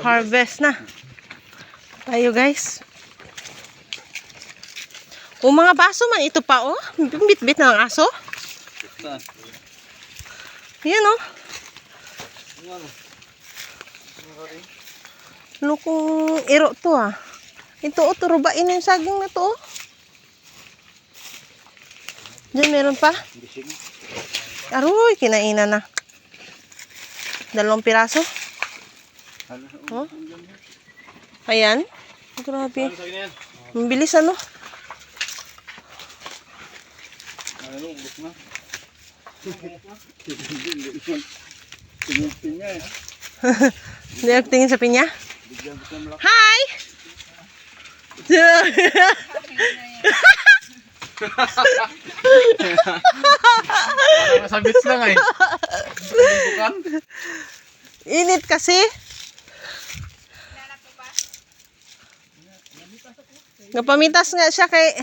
Harvest na. Tayo guys. O mga baso man ito pa oh. Bit-bit na ng aso. Yan oh. Lukong iro to ah. Ito oh, turubain yung saging na to oh. Diyan meron pa. Aroy, kinainan na. 2 piraso. Oh. Ayan. Grabe. Mabilis ano. Hindi tingin sa pinya. Hi! Parang sabits lang ay. Bukan. Init kasi. Napamitas nga siya kay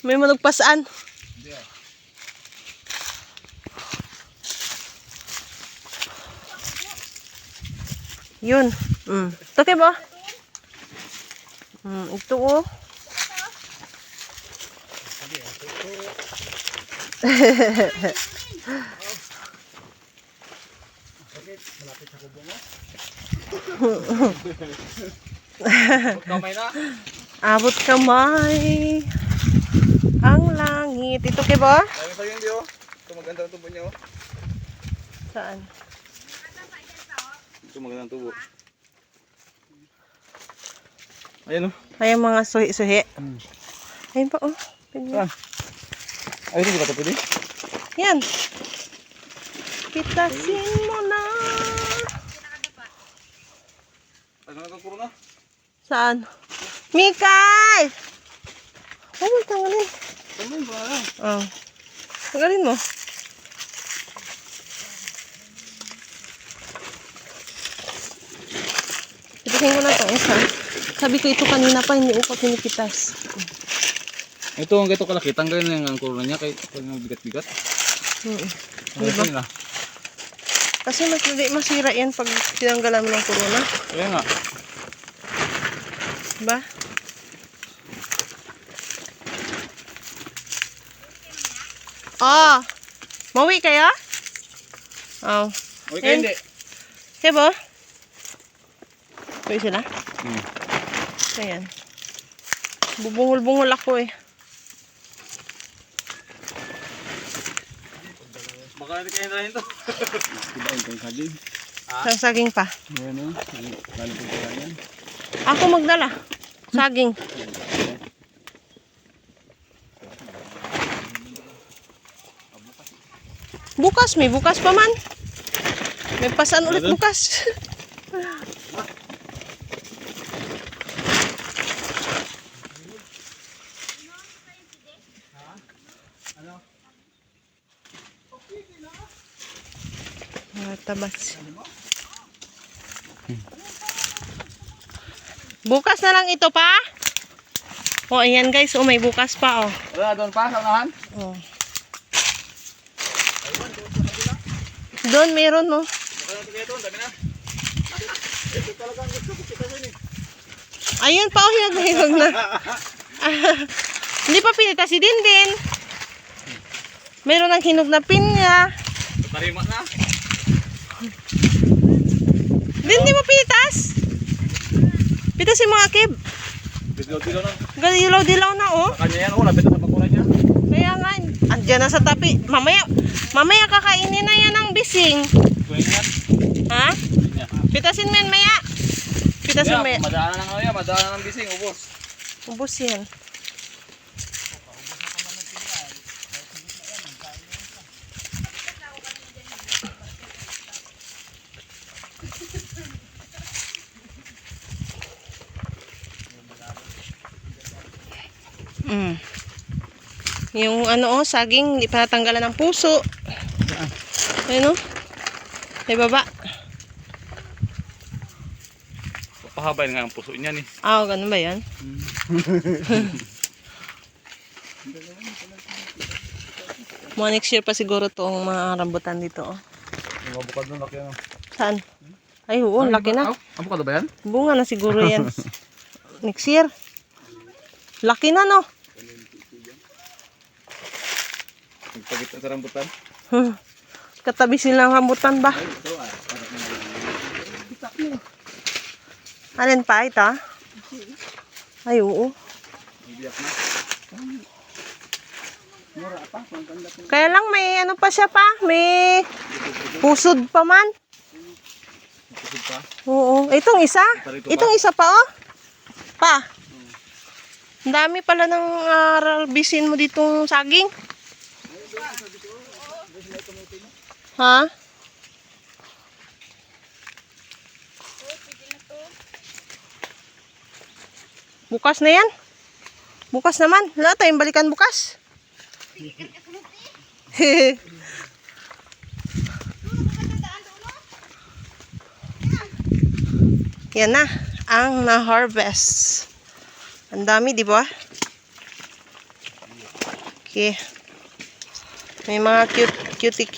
may malugpasan. Yun. Ito kaya ba? Ito oh. Kamay na. Abot kamay ang langit. Ito kaya ba? Dami sa yun, Dio. Ito maganda ang tubo niya, oh. Saan? Ito maganda ang tubo. Ayan, oh. Ayan mga suhi-suhi. Ayun pa, oh. Saan? Ay, hindi ba ito pwede? Yan. Pitasin mo na. Ano na itong na? Saan? Mikay! Oh, tanggalin. Tanggalin ba na lang? Oh. Tanggalin mo. Pitasin ko na itong isa. Sabi ko ito kanina pa, hindi upat pinipitas. Ito, ang ganito kalaki. Tanggalin lang ang corona niya kay pag bigat-bigat. Diba? Na. Kasi mas hindi masira yan pag tinanggalan mo ng corona. Kaya nga. Diba? Oh! Mawi kaya? Oh. Okay, kaya hindi. Diba? Pwede sila? Ayan. Bubungol-bungol ako eh. Baka hindi kayo hintahin to. Diba yung saging? Sa saging pa. Ayan o. Lalo po pala yan. Ako magdala. Saging. Bukas, may bukas pa man. May pasan ulit bukas. Tabas. Bukas na lang ito pa. Oh, ayan guys. Oh, may bukas pa oh. Wala, doon pa sa unahan? Oh. Doon meron no. Ayun pa oh, hinag na. Hindi pa pinita si Dindin. Meron ng hinog na pinya. Tarima na. Hindi mo pinitas. Pitasin mga kib. Dilaw-dilaw na. Dilaw-dilaw na oh. Kanya yan, oh, lapit na sa pagkunan niya. Kaya nga, andyan na sa tabi. Mamaya kakainin na yan ng bising. Kuhin yan. Ha? Pitasin mo yan maya. Pitasin mo yan. Madaanan ng ano yan, madaanan ng bising, ubos. Ubus yan. Yung ano oh, saging, hindi pa natanggalan ng puso. Ayun oh. May baba. Pahabain nga ang puso niyan eh. Ah, ganun ba yan? Mga next year pa siguro tong mga rambutan dito. Oh. Yung abukad nun, laki ano. Saan? Ay, oo, laki na. Abukad ba yan? Bunga na siguro yan. Next year. Laki na, no? Nagpagit sa rambutan. Katabi silang rambutan ba? Alin pa ito? Ay, oo. Kaya lang may ano pa siya pa. May pusod pa man. Pusod pa? Oo. Itong isa. Itong isa pa, oh. Pa. Ang dami pala ng ralbisin mo ditong saging. Ha? Bukas na yan. Bukas naman. Wala tayong balikan bukas. Yan na. Ang na-harvest. Ang dami, di ba? Okay. May mga cutie.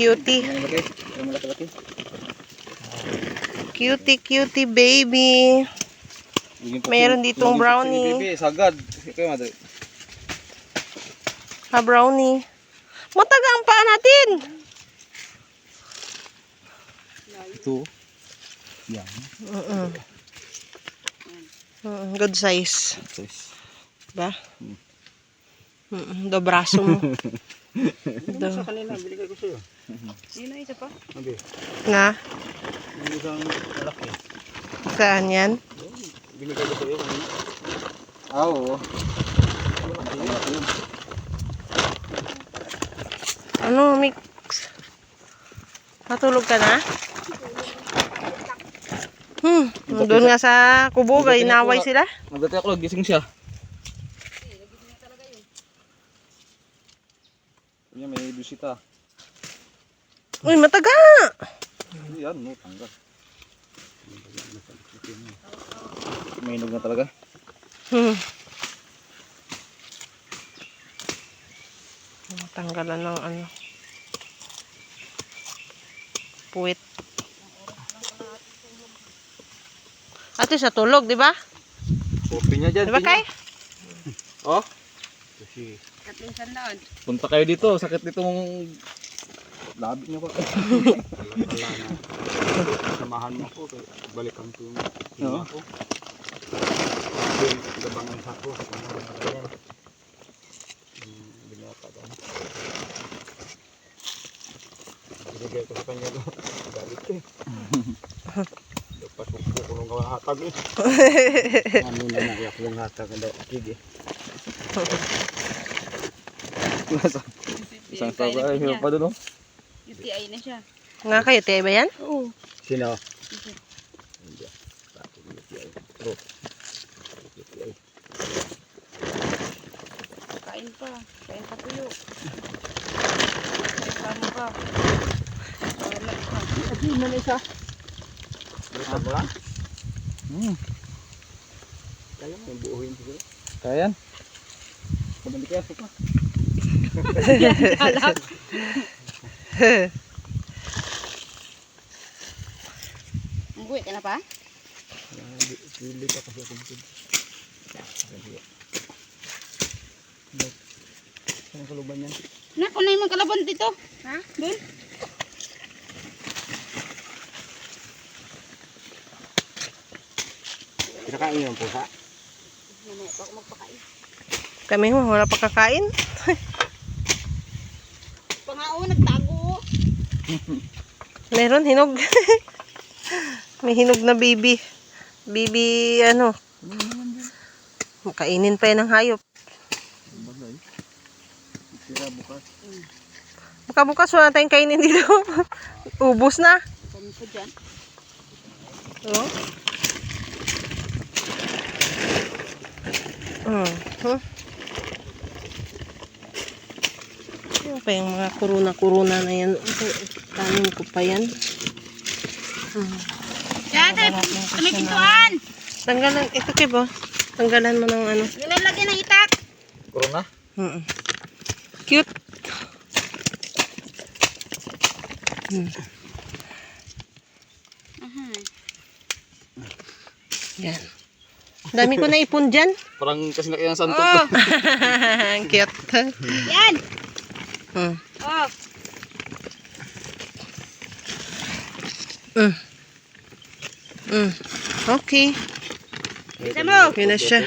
Cutie baby. Meron ditong brownie. Sagad. Kaya madali. Ha, brownie. Mataga ang paa natin. Ito. Yan. Good size. Size. Ba? Do braso mo. Sa kanina, binigay ko sa'yo. Sino isa pa? Okay. Na? Yung isang malaki. Saan yan? Binigay ko sa'yo kanina. Oo. Ano, mix? Natulog ka na? Doon nga sa kubo, inaway sila. Nagdati ako, gising siya. Yan, may bisita. Uy, mataga! Yan, no, tanggal. May hinog na talaga. Tanggalan ng ano. Puwit. Ate sa tulog, di ba? Kopi niya dyan. Di ba kay? Oh? Kating sandaan. Punta kayo dito. Sakit dito mong labi niyo pa. Samahan mo ako, balikan ko yung Oo. ako. Gabangan sa ako. Binata ka. Binigay ko sa kanya doon. Galit eh. Pasok ko nung hatag eh. Ano na naiyak yung hatag. Sige. Isang taba ay hirap pa doon. UTI na siya. Nga kayo, tayo ba yan? Oo. Sino? Kain pa. Kain pa tuyo. Kain pa. Wala pa. Hindi na isa. Balikan mo lang? Kaya mo yung buuhin siguro. Kaya yan. Pabalik kaya suka. Uwi ka na pa? Pili pa kasi akong pili. Saan ang kaluban yan? Naku na yung kalaban dito. Ha? Doon? Kinakain yung pusa. Mamaya pa ako magpakain. Kami mo, wala pa kakain. Pangao, nagtago. Meron, hinog. May hinog na baby. Baby, ano. Kainin pa yan ng hayop. Sira bukas. Bukas wala tayong kainin dito. Ubus na. Kami po dyan. Oh. Ano pa yung mga kuruna-kuruna na yan? Tanin ko pa yan. Yan, kami pintuan. Tanggalan, ito kibo. Tanggalan mo ng ano. Nilalagyan ng itak. Corona? Cute. Yan. Dami ko na ipon dyan. Parang kasi laki ng santot. Oh. Ang cute. Yan. Hmm. Oh. Mm. Mm. Okay. Bisa mo. Yun na siya.